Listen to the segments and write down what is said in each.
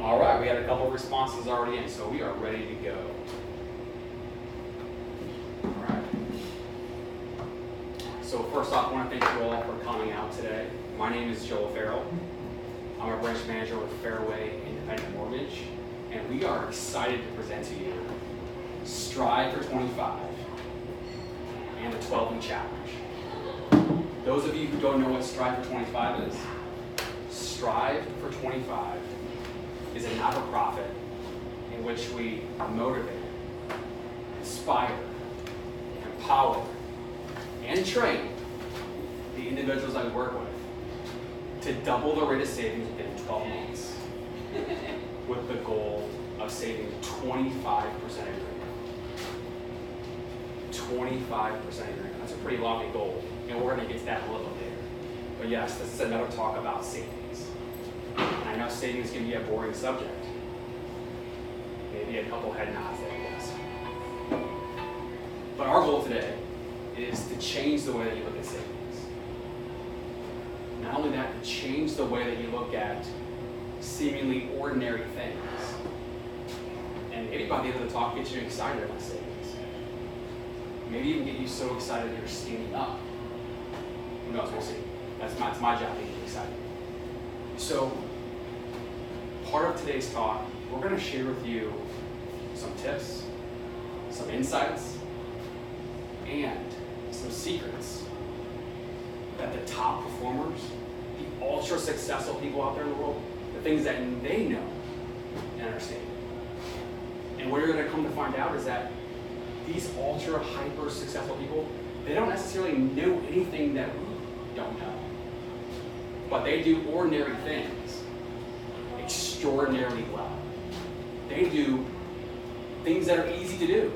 All right, we had a couple of responses already in, so we are ready to go. All right. So first off, I want to thank you all for coming out today. My name is Joel Farrell. I'm a branch manager with Fairway Independent Mortgage, and we are excited to present to you Strive for 25 and the 12-week challenge. Those of you who don't know what Strive for 25 is, Strive for 25 is a not-for-profit in which we motivate, inspire, empower, and train the individuals I work with to double the rate of savings within 12 months with the goal of saving 25% of your income. 25% of your income. That's a pretty lofty goal, and we're going to get to that a little later. But yes, this is another talk about savings. And I know savings can be a boring subject. Maybe a couple head nods there, yes. But our goal today is to change the way that you look at savings. Not only that, to change the way that you look at seemingly ordinary things. And maybe by the end of the talk, get you excited about savings. Maybe even get you so excited you're standing up. Who knows, we'll see. That's my job, to get you excited. So, part of today's talk, we're going to share with you some tips, some insights, and some secrets that the top performers, the ultra successful people out there in the world, the things that they know and understand. And what you're going to come to find out is that these ultra hyper successful people, they don't necessarily know anything that we don't know. But they do ordinary things extraordinarily well. They do things that are easy to do.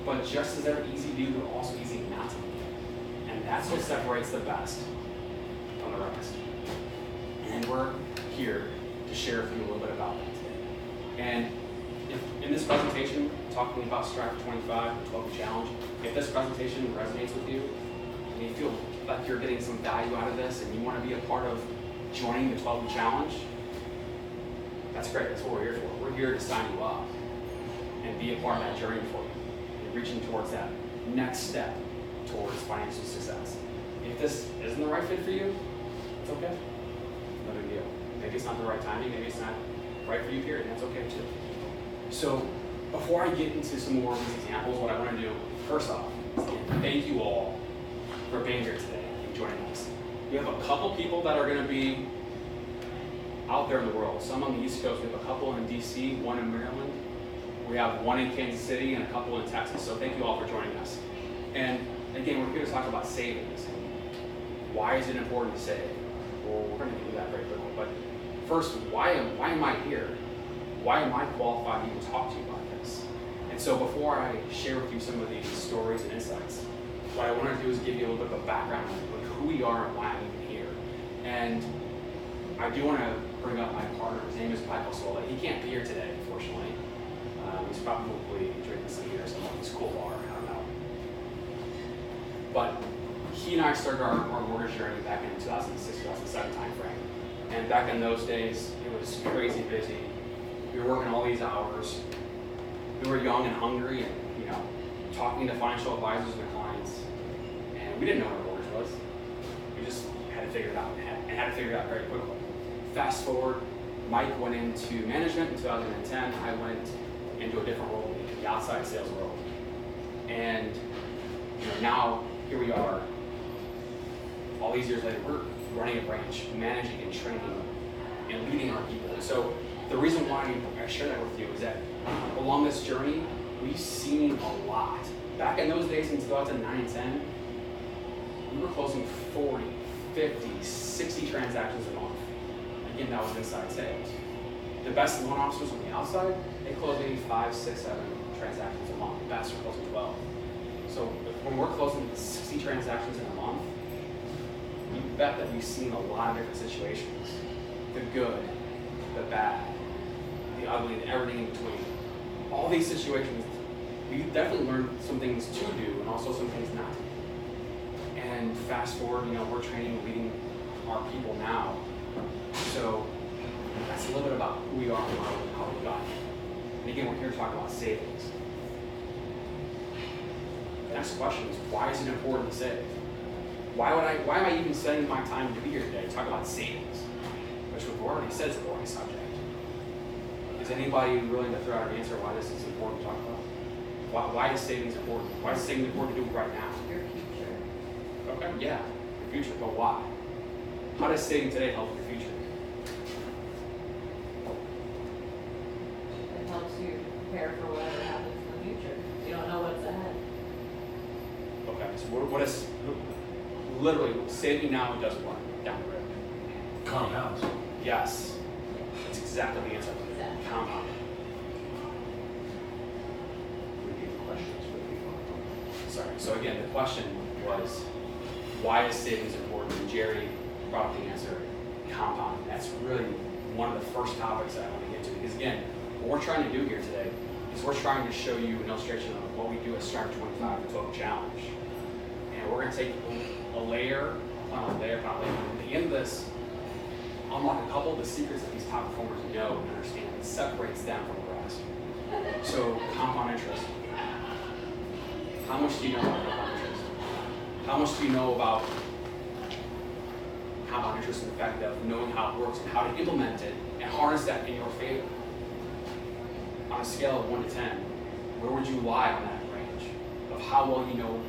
But just as they're easy to do, they're also easy not to do. And that's what separates the best from the rest. And we're here to share with you a little bit about that today. And if in this presentation, talking about Strive for 25, the 12-week challenge, if this presentation resonates with you, and you feel like you're getting some value out of this, and you want to be a part of joining the 12-week challenge, that's great. That's what we're here for. We're here to sign you up and be a part of that journey for you, and reaching towards that next step towards financial success. If this isn't the right fit for you, it's okay. No big deal. Maybe it's not the right timing. Maybe it's not right for you, period. That's okay too. So before I get into some more of these examples, what I want to do, first off, is thank you all for being here today and joining us. We have a couple people that are going to be out there in the world. Some on the East Coast. We have a couple in DC, one in Maryland. We have one in Kansas City and a couple in Texas. So thank you all for joining us. And again, we're here to talk about savings. Why is it important to save? Well, we're going to do that very quickly. But first, why am I here? Why am I qualified to even talk to you about this? And so before I share with you some of these stories and insights, what I want to do is give you a little bit of a background of who we are and why I'm even here. And I do want to bring up my partner. His name is Michael Sola. He can't be here today, unfortunately. He's probably drinking some beer or something at this cool bar. I don't know. But he and I started our mortgage journey back in 2006, 2007 timeframe. And back in those days, it was crazy busy. We were working all these hours. We were young and hungry, and talking to financial advisors and clients. And we didn't know what a mortgage was. We just had to figure it out, and had to figure it out very quickly. Fast forward, Mike went into management in 2010. I went into a different role, the outside sales world. And now here we are, all these years later, we're running a branch, managing and training and leading our people. So the reason why I share that with you is that along this journey, we've seen a lot. Back in those days in 2009 and 10, we were closing 40, 50, 60 transactions a month. Again, that was inside sales. The best loan officers on the outside, they close maybe 5, 6, 7 transactions a month. The best are closing 12. So when we're closing 60 transactions in a month, you bet that we've seen a lot of different situations. The good, the bad, the ugly, and everything in between. All these situations, we definitely learned some things to do and also some things not to do. And fast forward, we're training and leading our people now. So that's a little who we are and how we got here. And again, we're here to talk about savings. The next question is, why is it important to save? Why am I even spending my time to be here today to talk about savings? Which we've already said is a boring subject. Is anybody willing to throw out an answer why this is important to talk about? Why is savings important? Why is savings important to do right now? Your future. Okay, yeah, your future, but why? How does saving today help your future? It helps you prepare for whatever happens in the future. You don't know what's ahead. Okay, so what is, literally, saving now does what down the road? Compounds. Yes, that's exactly the answer. Exactly. Compound. Questions for people. Sorry, so again, the question was, why is savings important? And Jerry brought up the answer, compounding. That's really one of the first topics that I want to get to, because again, what we're trying to do here today is we're trying to show you an illustration of what we do at Strive 25, the Total Challenge. And we're going to take a layer upon a layer upon a layer. And at the end of this, unlock a couple of the secrets that these top performers know and understand that separates them from the rest. So, compound interest. How much do you know about compound interest? How much do you know about compound interest and the fact of knowing how it works and how to implement it and harness that in your favor? On a scale of 1 to 10, where would you lie on that range of how well you know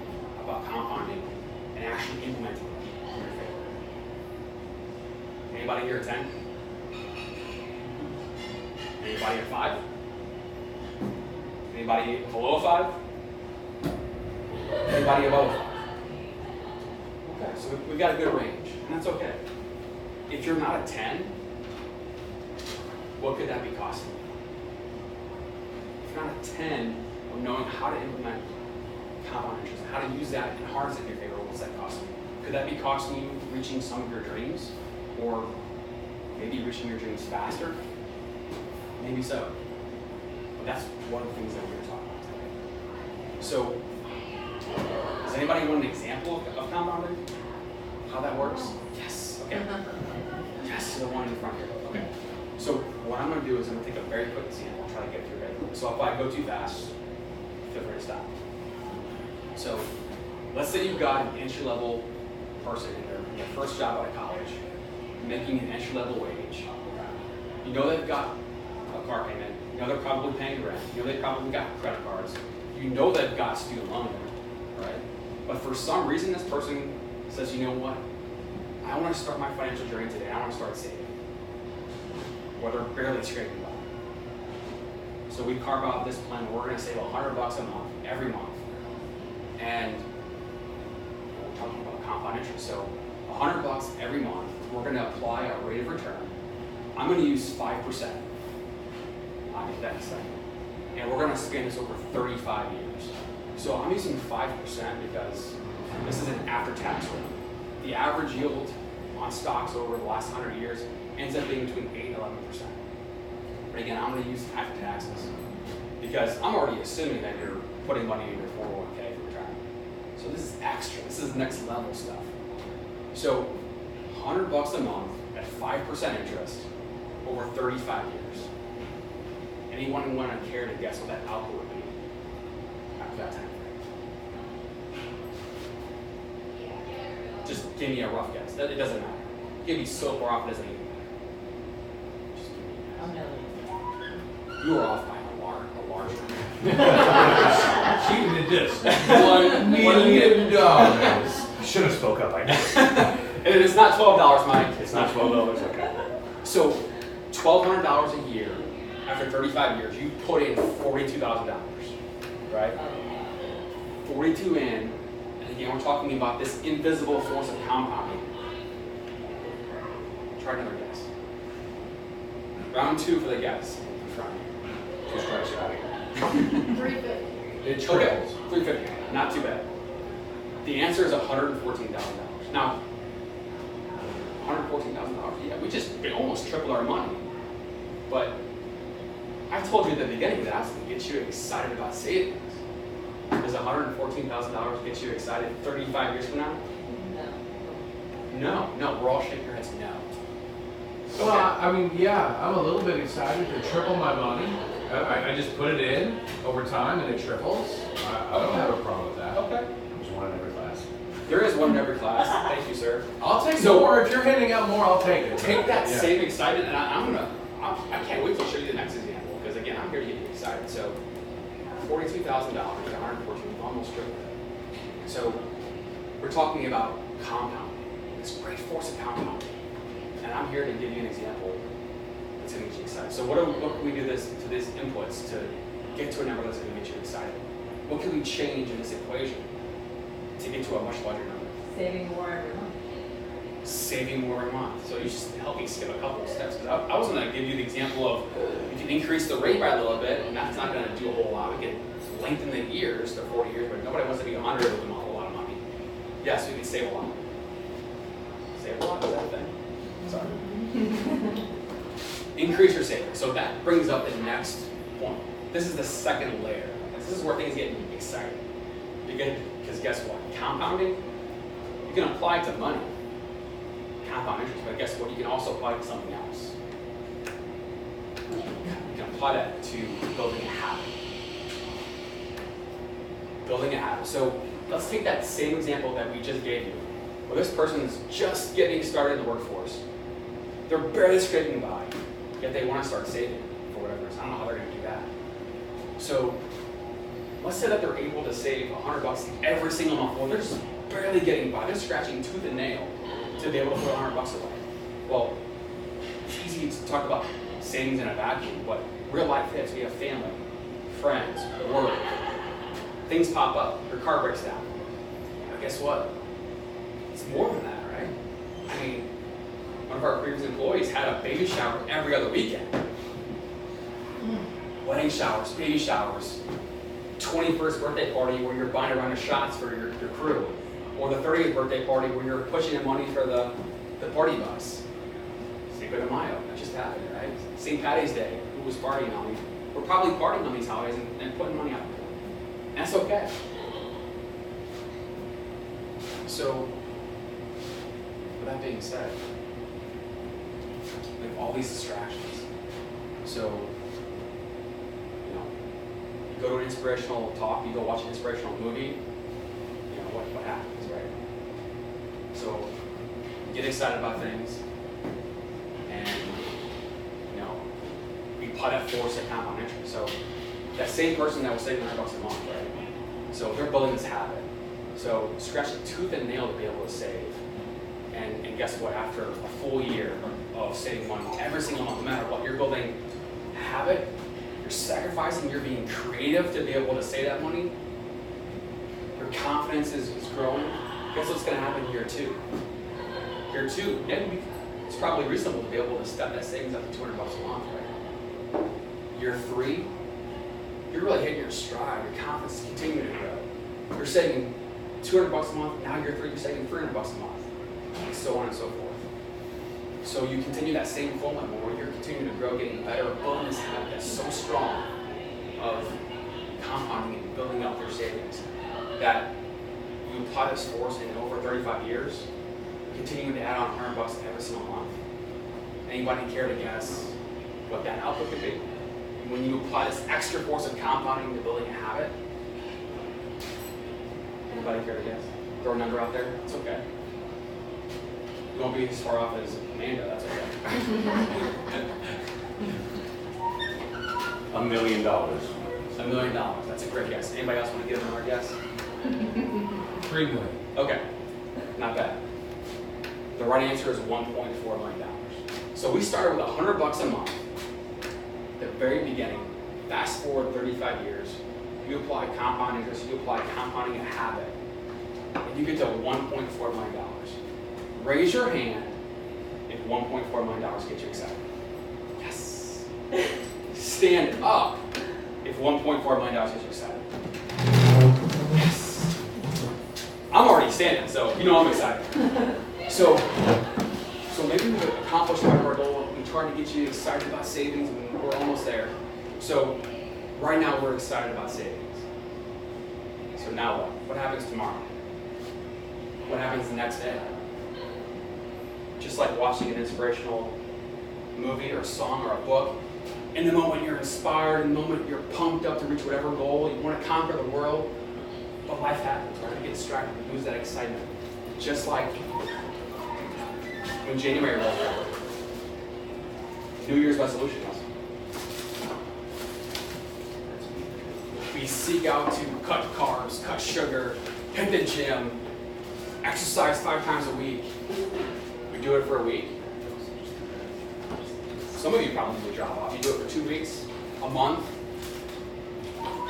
about compounding and actually implementing it in your favor? Anybody here at 10? Anybody at 5? Anybody below a 5? Anybody above a 5? Okay, so we've got a good range, and that's okay. If you're not a 10, what could that be costing you? If you're not a 10 of knowing how to implement compound interest, how to use that and harness it in your favor, what's that costing you? Could that be costing you reaching some of your dreams? Or maybe reaching your dreams faster? Maybe so. But that's one of the things that we're going to talk about today. So, does anybody want an example of compounding? How that works? Yes. Okay. Yes, the one in front here. Okay. So what I'm going to do is I'm going to take a very quick example and try to get through it. So if I go too fast, feel free to stop. So let's say you've got an entry-level person in their first job out of college, making an entry-level wage. You know they've got a car payment. You know they're probably paying rent. You know they've probably got credit cards. You know they've got student loan debt, right? But for some reason, this person says, you know what? I want to start my financial journey today. I want to start saving. Well, they're barely scraping by. So we carve out this plan where we're going to save $100 a month, every month. And we're talking about compound interest. So $100 every month, we're going to apply a rate of return. I'm going to use 5%. I'll get that in a second. And we're going to span this over 35 years. So I'm using 5% because this is an after-tax rate. The average yield on stocks over the last 100 years ends up being between 8 and 11%. But again, I'm going to use after taxes because I'm already assuming that you're putting money in your 401k for retirement. So this is extra. This is next level stuff. So $100 a month at 5% interest over 35 years. Anyone want to care to guess what that output would be after that time frame? Just give me a rough guess. It doesn't matter. It can be so far off it doesn't even matter. Just give me a $1 guess. million. You are off by a large amount. She did this. $1 million. Should have spoke up, I know. And it is not $12, Mike. It's not $12. Okay. So $1,200 a year after 35 years, you put in $42,000, right? 42 in, and again, we're talking about this invisible force of compounding. Try another guess. Round 2 for the guess. In front of you. Two strikes out. 350. It Okay, triples. 350. Not too bad. The answer is $114,000. Now, $114,000. Yeah, we almost tripled our money. But I told you at the beginning that I was going to get you excited about savings. Does $114,000 get you excited 35 years from now? No. No, we're all shaking our heads no. Well, I mean, yeah, I'm a little bit excited to triple my money. I just put it in over time and it triples. I don't have a problem with that. Okay. There's one in every class. There is one in every class. Thank you, sir. I'll take So- more. If you're handing out more, I'll take it. Take that Yeah. same excitement, and I can't wait to show you the next example, because again, I'm here to get you excited. So, $42,000, 114, almost triple that. So, we're talking about compounding, this great force of compounding. And I'm here to give you an example that's going to get you excited. So, what can we do to these inputs to get to a number that's going to get you excited? What can we change in this equation to get to a much larger number? Saving more every month. Saving more a month. So you just help me skip a couple of steps. Because I was going to give you the example of you can increase the rate by a little bit, and that's not going to do a whole lot. We can lengthen the years to 40 years, but nobody wants to be 100 with them a whole lot of money. Yes, we can save a lot. Save a lot, is that a thing? Sorry. Increase your savings. So that brings up the next point. This is the second layer. This is where things get exciting. Because guess what? Compounding, you can apply to money, compound interest, but guess what? You can also apply it to something else. You can apply that to building a habit. Building a habit. So let's take that same example that we just gave you, where this person's just getting started in the workforce. They're barely scraping by, yet they want to start saving for whatever reason. I don't know how they're going to do that. So let's say that they're able to save $100 every single month. Well, they're just barely getting by. They're scratching tooth and nail to be able to put $100 away. Well, it's easy to talk about savings in a vacuum, but real life hits. We have family, friends, work. Things pop up. Your car breaks down. But guess what? It's more than that, right? I mean, one of our previous employees had a baby shower every other weekend. Wedding showers, baby showers, 21st birthday party where you're buying a round of shots for your crew, or the 30th birthday party where you're pushing in money for the party bus. Cinco de Mayo, that just happened, right? St. Patty's Day, who was partying on these? We're probably partying on these holidays and putting money out there. And that's okay. So, with that being said, we have all these distractions. So, you go to an inspirational talk, you go watch an inspirational movie, what happens, right? So, get excited about things, and, we apply that force at compound interest. So, that same person that was saving $100 a month, right? So, they're building this habit. So, scratch a tooth and nail to be able to save. And guess what? After a full year of saving money every single month, no matter what, you're building a habit, you're sacrificing, you're being creative to be able to save that money. Your confidence is growing. Guess what's going to happen in year two? Year two, it's probably reasonable to be able to step that savings up to $200 a month, right? Year three, you're really hitting your stride. Your confidence is continuing to grow. You're saving $200 a month. Now year three, you're saving $300 a month, and so on and so forth. So you continue that same flow where you're continuing to grow, getting better, building this habit that's so strong of compounding and building up your savings that you apply this force in over 35 years, continuing to add on $100 every single month. Anybody care to guess what that output could be? When you apply this extra force of compounding to building a habit, anybody care to guess? Throw a number out there. It's okay. You won't be as far off as Amanda. That's okay. $1 million. $1 million. That's a great guess. Anybody else want to give another guess? 3 million. Okay. Not bad. The right answer is $1.4 million. So we started with $100 a month at the very beginning. Fast forward 35 years. You apply compound interest. You apply compounding a habit, and you get to $1.4 million. Raise your hand if $1.4 million gets you excited. Yes. Stand up if $1.4 million gets you excited. Yes. I'm already standing, so I'm excited. So maybe we've accomplished our goal. We're trying to get you excited about savings, and we're almost there. So right now we're excited about savings. So now what? What happens tomorrow? What happens the next day? Just like watching an inspirational movie or a song or a book. In the moment you're inspired, in the moment you're pumped up to reach whatever goal, you want to conquer the world, but life happens, right? You get distracted, you lose that excitement. Just like when January rolls around. New Year's resolutions. We seek out to cut carbs, cut sugar, hit the gym, exercise 5 times a week. We do it for a week. Some of you probably would drop off. You do it for 2 weeks, a month.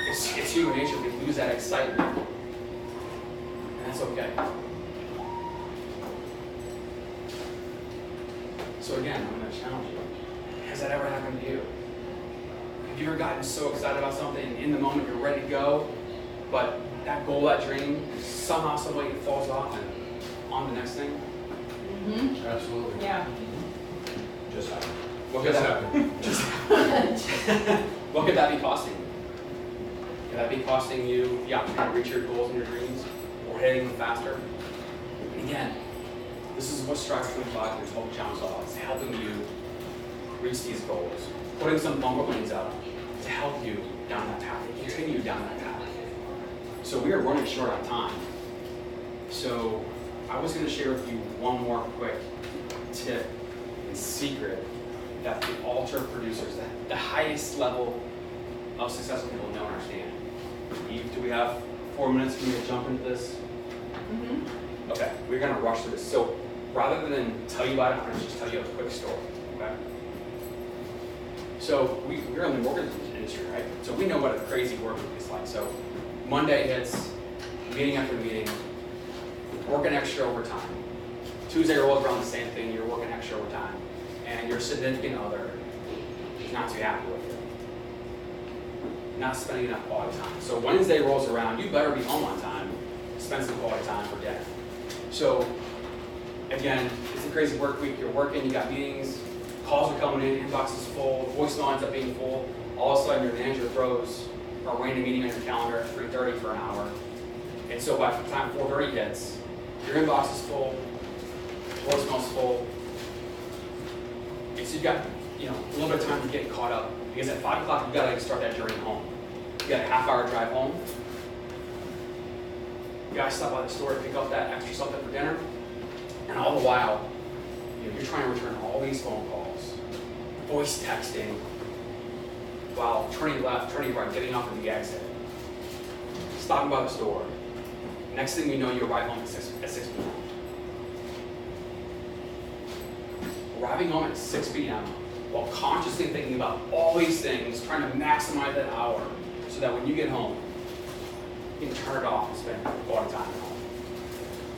It's human nature. We lose that excitement. And that's okay. So again, I'm going to challenge you. Has that ever happened to you? Have you ever gotten so excited about something and in the moment you're ready to go, but that goal, that dream, somehow, some way it falls off and on the next thing? Mm-hmm. Absolutely. Yeah. Just happened. What could what could that be costing you? Could that be costing you the opportunity to reach your goals and your dreams, or hitting them faster? And again, this is what Strive 25 and 12 Challenge Law is helping you reach these goals, putting some bumper lanes out to help you down that path, and continue down that path. So we are running short on time. So I was going to share with you one more quick tip and secret that the ultra producers, the highest level of successful people don't understand. Eve, do we have 4 minutes for me to jump into this? Mm-hmm. Okay, we're going to rush through this. So rather than tell you about it, I'm going to just tell you a quick story. Okay. So we're in the mortgage industry, right? So we know what a crazy work week is like. So Monday hits, meeting after meeting, working extra overtime. Tuesday rolls around the same thing, you're working extra overtime. And your significant other is not too happy with you. Not spending enough quality time. So Wednesday rolls around, you better be home on time, spend some quality time for dinner. So again, it's a crazy work week, you're working, you got meetings, calls are coming in, inbox is full, voicemail ends up being full. All of a sudden your manager throws a random meeting on your calendar at 3:30 for an hour. And so by the time 4:30 hits, your inbox is full, voicemail's full. And so you've got a little bit of time to get caught up. Because at 5 o'clock, you've got to start that journey home. You got a half-hour drive home. You got to stop by the store to pick up that extra something for dinner. And all the while, you're trying to return all these phone calls, voice texting, while turning left, turning right, getting off at the exit, stopping by the store. Next thing you know, you arrive home at 6 p.m. Arriving home at 6 p.m. while consciously thinking about all these things, trying to maximize that hour so that when you get home, you can turn it off and spend quality time at home.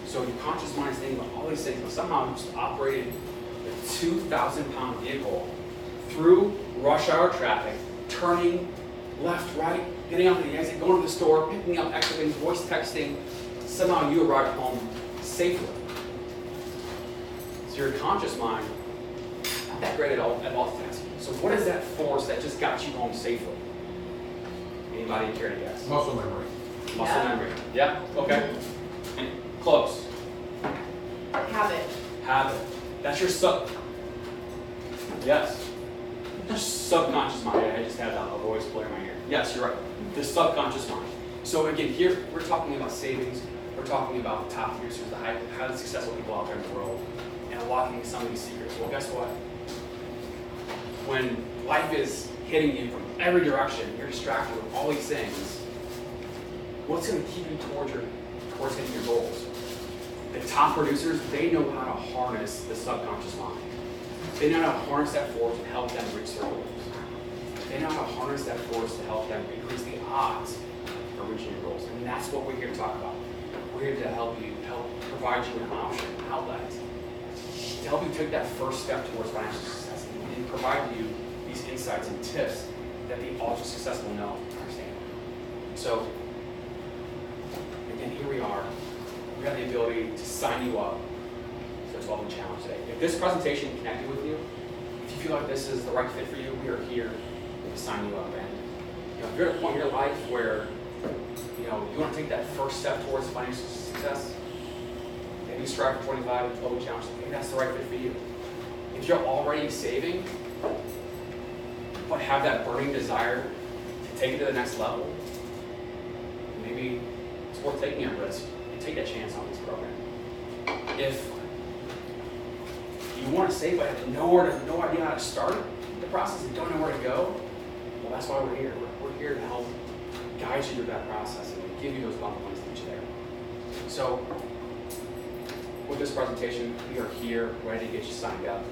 So your conscious mind is thinking about all these things, but somehow you just operated a 2,000-pound vehicle through rush hour traffic, turning left, right, getting off the exit, going to the store, picking up extra things, voice texting. Somehow you arrived home safely. So your conscious mind, not that great at multitasking. So what is that force that just got you home safely? Anybody care to guess? Muscle memory. Muscle memory. Yeah, okay. And close. Habit. That's your Yes. Your subconscious mind. I just had a voice blare in my ear. Yes, you're right. The subconscious mind. So again, here we're talking about savings. We're talking about top producers, the highly successful people out there in the world, and unlocking some of these secrets. Well, guess what? When life is hitting you from every direction, you're distracted with all these things, what's going to keep you towards hitting your goals? The top producers, they know how to harness the subconscious mind. They know how to harness that force to help them reach their goals. They know how to harness that force to help them increase the odds for reaching your goals. And that's what we're here to talk about. We're here to help provide you an option, an outlet, to help you take that first step towards financial success and provide you these insights and tips that the ultra successful know and understand. So, again, here we are. We have the ability to sign you up for the 12-week challenge today. If this presentation connected with you, if you feel like this is the right fit for you, we are here to sign you up. And if you're at a point in your life where you want to take that first step towards financial success, maybe Strive for 25 and 12-week challenge, maybe that's the right fit for you. If you're already saving, but have that burning desire to take it to the next level, maybe it's worth taking a risk and take that chance on this program. If you want to save but have no idea how to start the process and don't know where to go, well, that's why we're here. We're here to help guide you through that process and give you those bump points to get you there. So, with this presentation, we are here ready to get you signed up.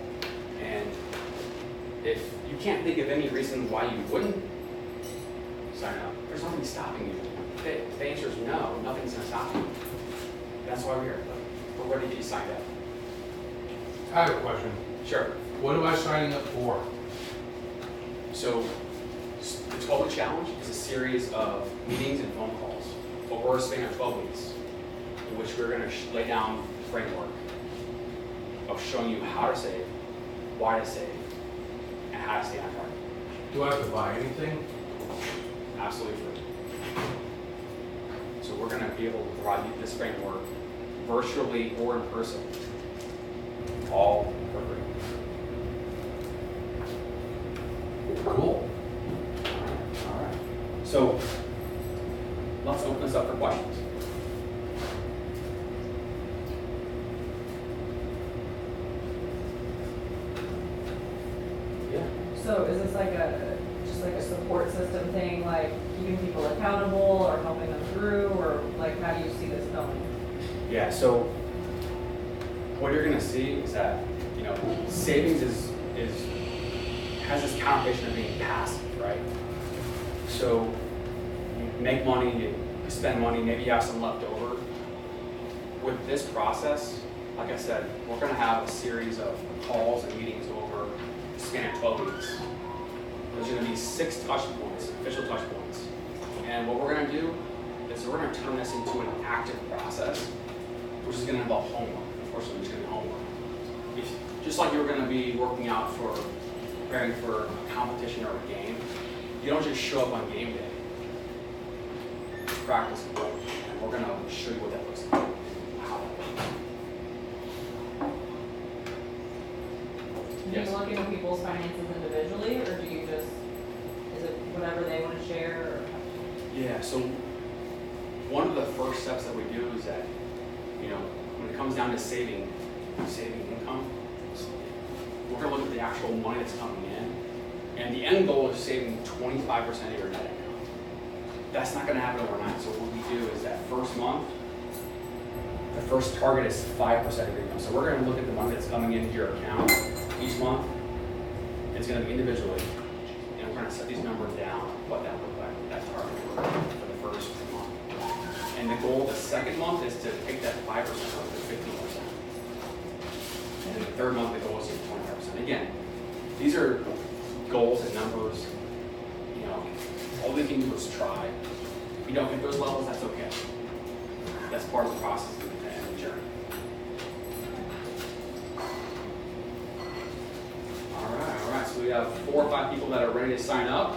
And if you can't think of any reason why you wouldn't sign up, there's nothing stopping you. The answer is no, nothing's going to stop you. That's why we're here. We're ready to get you signed up. I have a question. Sure. What am I signing up for? So, the 12-week challenge is a series of meetings and phone calls over a span of 12 weeks, in which we're going to lay down the framework of showing you how to save, why to save, and how to stay on target. Do I have to buy anything? Absolutely free. So we're going to be able to provide you this framework virtually or in person, all for free. Cool. All right. So let's open this up for questions. Yeah. So is this like just like a support system thing, like keeping people accountable or helping them through, or like how do you see this going? Yeah, so what you're gonna see is that, you know, savings has this connotation of being passive, right? So you make money, you spend money, maybe you have some left over. With this process, like I said, we're gonna have a series of calls and meetings over the span of 12 weeks. There's gonna be 6 touch points, official touch points. And what we're gonna do is we're gonna turn this into an active process, which is gonna involve homework. Unfortunately, it's gonna be homework. Just like you're gonna be working out for preparing for a competition or a game, you don't just show up on game day. Practice and work, and we're gonna show you what that looks like, how that looks. Do you look into people's finances individually, or do you just, is it whatever they want to share? Or? Yeah, so one of the first steps that we do is that, you know, when it comes down to saving income, we're going to look at the actual money that's coming in, and the end goal is saving 25% of your net income. That's not going to happen overnight. So what we do is that first month, the first target is 5% of your income. So we're going to look at the money that's coming into your account each month. It's going to be individually, and we're going to set these numbers down, what that looks like, that target for the first month. And the goal the second month is to take that 5% up to 15%. And then the third month, the goal is to 25%. Again, these are goals and numbers. You know, all we can do is try. If you don't hit those levels, that's okay. That's part of the process and the journey. All right. So we have 4 or 5 people that are ready to sign up.